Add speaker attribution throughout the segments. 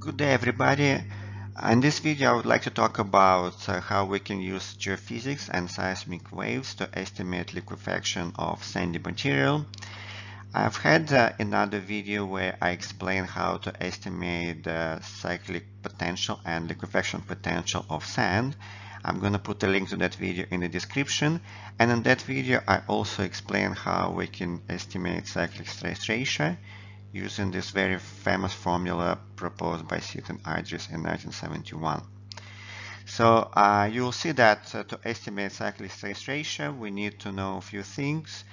Speaker 1: Good day, everybody. In this video, I would like to talk about how we can use geophysics and seismic waves to estimate liquefaction of sandy material. I've had another video where I explain how to estimate the cyclic potential and liquefaction potential of sand. I'm going to put a link to that video in the description. And in that video, I also explain how we can estimate cyclic stress ratio using this very famous formula proposed by Seat and Idris in 1971. So you'll see that to estimate cyclic stress ratio, we need to know a few things.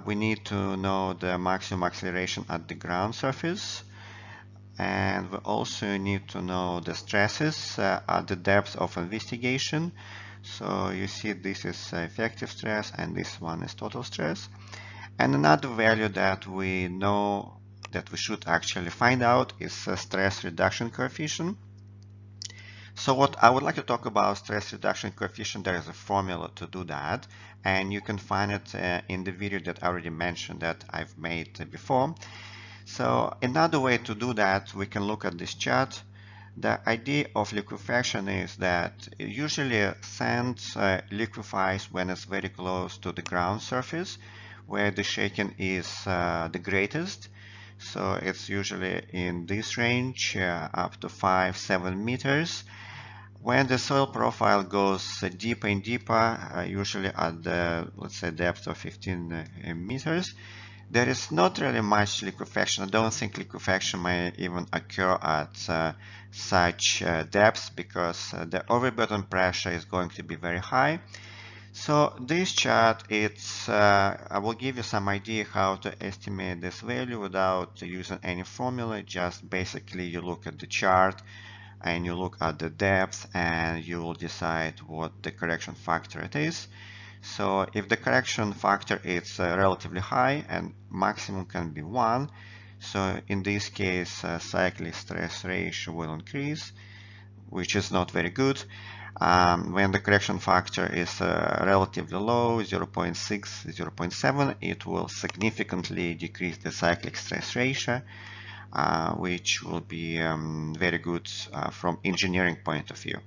Speaker 1: We need to know the maximum acceleration at the ground surface, and we also need to know the stresses at the depth of investigation. So you see this is effective stress and this one is total stress. And another value that we know that we should actually find out is stress reduction coefficient. So what I would like to talk about stress reduction coefficient, there is a formula to do that, and you can find it in the video that I already mentioned that I've made before. So another way to do that, we can look at this chart. The idea of liquefaction is that usually sand liquefies when it's very close to the ground surface, where the shaking is the greatest. So it's usually in this range up to 5-7 meters. When the soil profile goes deeper and deeper, usually at the, let's say, depth of 15 meters, there is not really much liquefaction. I don't think liquefaction may even occur at such depths because the overburden pressure is going to be very high. So this chart, I will give you some idea how to estimate this value without using any formula. Just basically you look at the chart and you look at the depth and you will decide what the correction factor it is. So if the correction factor is relatively high and maximum can be 1, so in this case cyclic stress ratio will increase, which is not very good. When the correction factor is relatively low, 0.6, 0.7, it will significantly decrease the cyclic stress ratio, which will be very good from engineering point of view.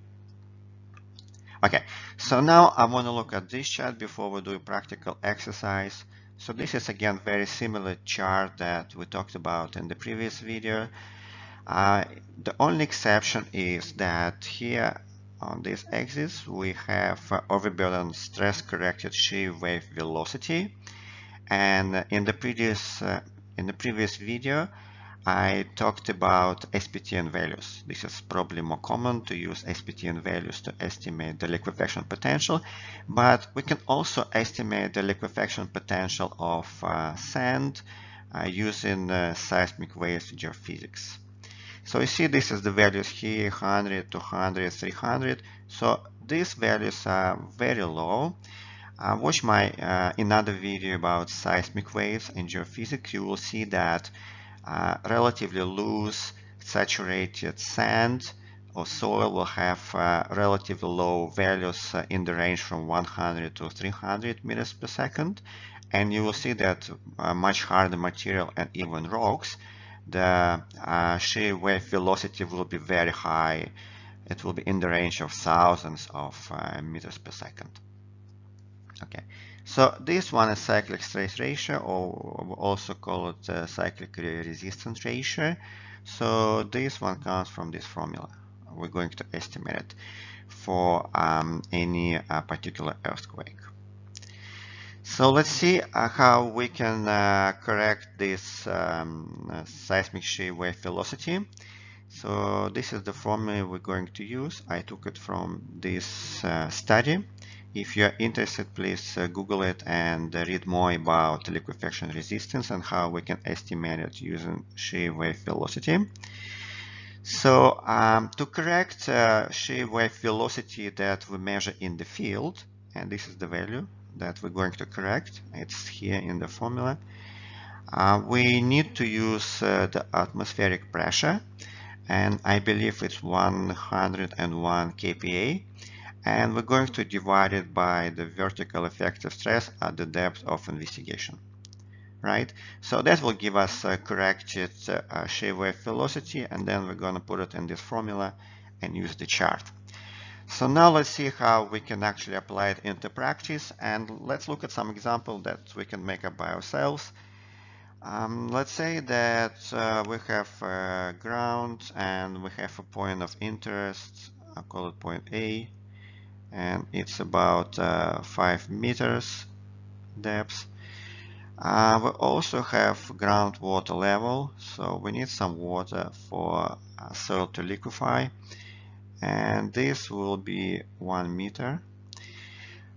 Speaker 1: Okay, so now I want to look at this chart before we do a practical exercise. So this is again very similar chart that we talked about in the previous video. The only exception is that here on this axis we have overburden stress corrected shear wave velocity, and in the previous video I talked about SPTN values. This is probably more common to use SPTN values to estimate the liquefaction potential, but we can also estimate the liquefaction potential of sand using seismic waves geophysics. So you see this is the values here, 100, 200, 300. So these values are very low. Watch my another video about seismic waves and geophysics. You will see that relatively loose saturated sand or soil will have relatively low values in the range from 100 to 300 meters per second, and you will see that much harder material and even rocks, the shear wave velocity will be very high. It will be in the range of thousands of meters per second. Okay, so this one is cyclic stress ratio, or we also call it cyclic resistance ratio. So this one comes from this formula. We're going to estimate it for any particular earthquake. So let's see how we can correct this seismic shear wave velocity. So this is the formula we're going to use. I took it from this study. If you're interested, please Google it and read more about liquefaction resistance and how we can estimate it using shear wave velocity. So to correct shear wave velocity that we measure in the field, and this is the value that we're going to correct, it's here in the formula, we need to use the atmospheric pressure, and I believe it's 101 kPa, and we're going to divide it by the vertical effective stress at the depth of investigation. right? So that will give us a corrected shear wave velocity, and then we're going to put it in this formula and use the chart. So now let's see how we can actually apply it into practice, and let's look at some example that we can make up by ourselves. Let's say that we have ground and we have a point of interest. I'll call it point A, and it's about 5 meters depth. We also have groundwater level, so we need some water for soil to liquefy, and this will be 1 meter.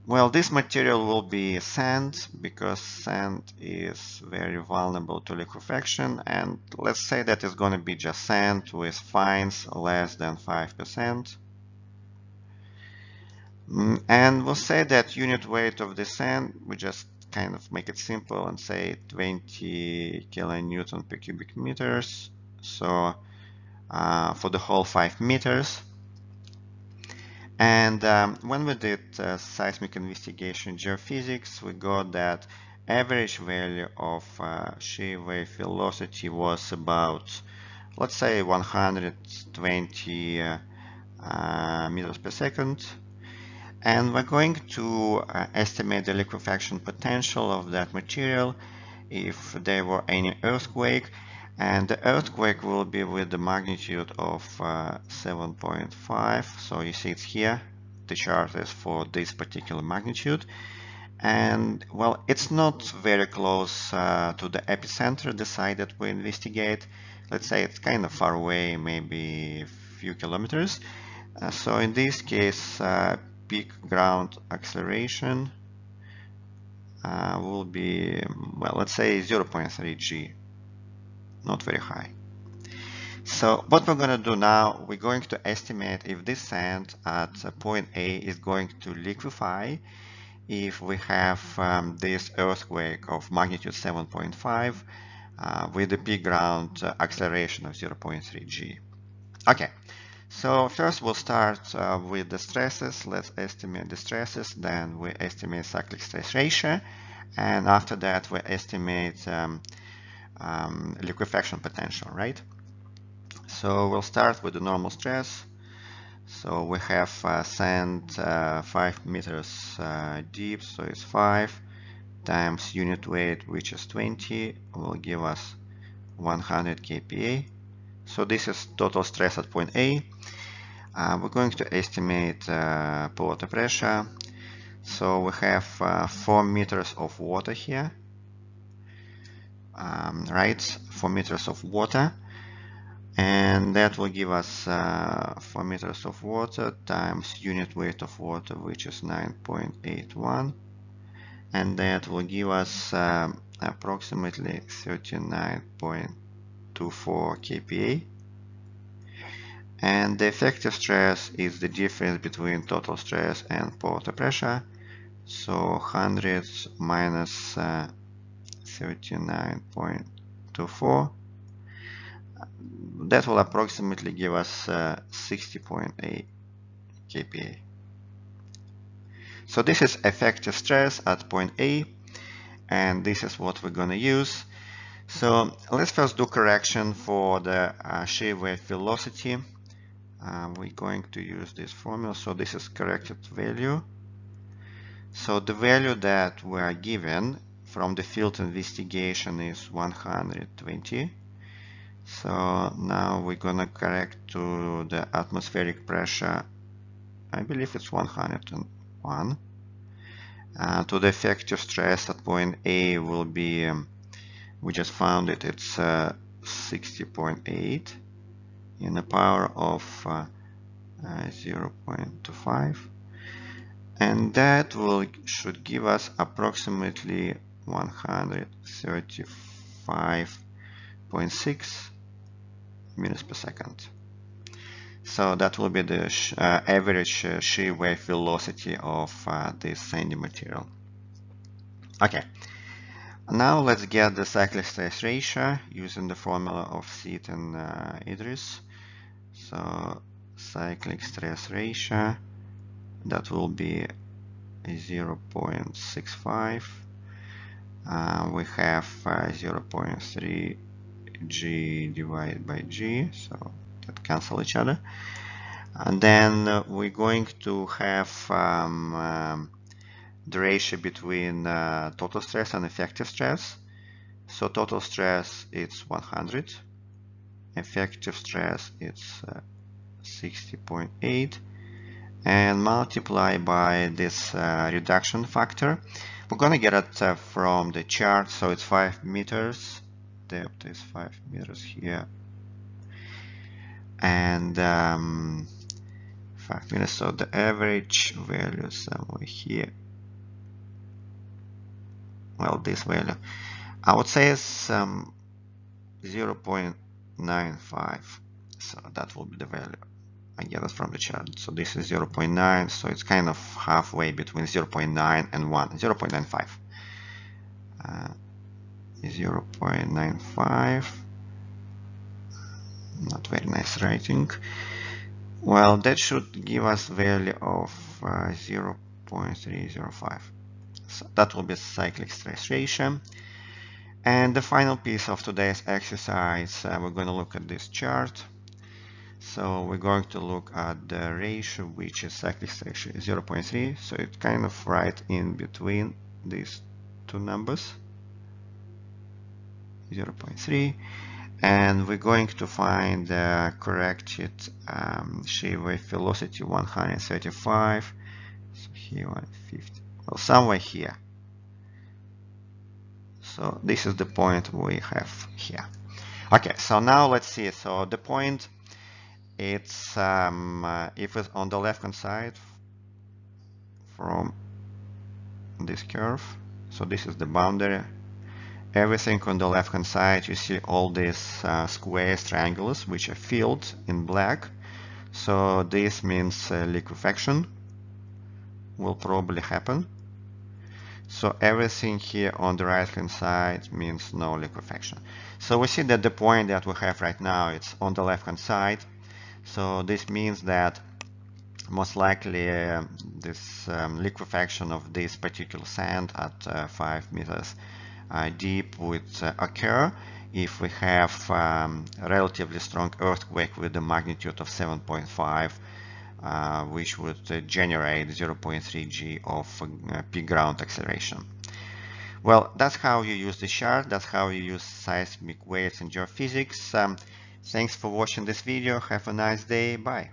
Speaker 1: Well, this material will be sand because sand is very vulnerable to liquefaction, and let's say that it's going to be just sand with fines less than 5%. And we'll say that unit weight of the sand, we just kind of make it simple and say 20 kilonewton per cubic meters. So for the whole 5 meters. And when we did seismic investigation geophysics, we got that average value of shear wave velocity was about, let's say, 120 meters per second. And we're going to estimate the liquefaction potential of that material if there were any earthquake. And the earthquake will be with the magnitude of 7.5. So you see it's here. The chart is for this particular magnitude. And well, it's not very close to the epicenter, the site that we investigate. Let's say it's kind of far away, maybe a few kilometers. So in this case, peak ground acceleration will be, well, let's say 0.3 g. Not very high. So what we're going to do now, we're going to estimate if this sand at point A is going to liquefy if we have this earthquake of magnitude 7.5 with the peak ground acceleration of 0.3 g. Okay, so first we'll start with the stresses. Let's estimate the stresses, then we estimate cyclic stress ratio, and after that we estimate liquefaction potential, right? So we'll start with the normal stress. So we have sand 5 meters deep, so it's 5 times unit weight, which is 20, will give us 100 kPa. So this is total stress at point A. We're going to estimate water pressure. So we have 4 meters of water here. Right, 4 meters of water, and that will give us 4 meters of water times unit weight of water, which is 9.81, and that will give us approximately 39.24 kPa. And the effective stress is the difference between total stress and water pressure, so 100 minus 39.24, that will approximately give us 60.8 kPa. So this is effective stress at point A, and this is what we're going to use. So let's first do correction for the shear wave velocity. We're going to use this formula. So this is corrected value. So the value that we are given from the field investigation is 120. So now we're gonna correct to the atmospheric pressure. I believe it's 101. To the effective stress at point A will be, we just found it, it's 60.8 in the power of 0.25. And that should give us approximately 135.6 meters per second. So that will be the average shear wave velocity of this sandy material. Okay, now let's get the cyclic stress ratio using the formula of Seat and Idris. So cyclic stress ratio, that will be 0.65, We have 0.3 G divided by G, so that cancel each other. And then we're going to have the ratio between total stress and effective stress. So total stress it's 100, effective stress it's 60.8, and multiply by this reduction factor. We're gonna get it from the chart, so it's 5 meters, depth is 5 meters here, and 5 meters, so the average value is somewhere here. Well, this value, I would say it's 0.95, so that will be the value. I get it from the chart. So this is 0.9, so it's kind of halfway between 0.9 and 1, 0.95. 0.95, not very nice writing. Well, that should give us value of 0.305. So that will be cyclic stress ratio. And the final piece of today's exercise, we're going to look at this chart. So we're going to look at the ratio, which is cyclic stress ratio 0.3. So it's kind of right in between these two numbers, 0.3. And we're going to find the corrected shear wave velocity 135. So here 150. Well, somewhere here. So this is the point we have here. Okay, so now let's see. So the point, it's if it's on the left hand side from this curve, so this is the boundary, everything on the left hand side, you see all these squares, triangles, which are filled in black. So this means liquefaction will probably happen. So everything here on the right hand side means no liquefaction. So we see that the point that we have right now, it's on the left hand side. So this means that most likely this liquefaction of this particular sand at 5 meters deep would occur if we have a relatively strong earthquake with a magnitude of 7.5, which would generate 0.3 G of peak ground acceleration. Well, that's how you use the chart. That's how you use seismic waves in geophysics. Thanks for watching this video. Have a nice day. Bye.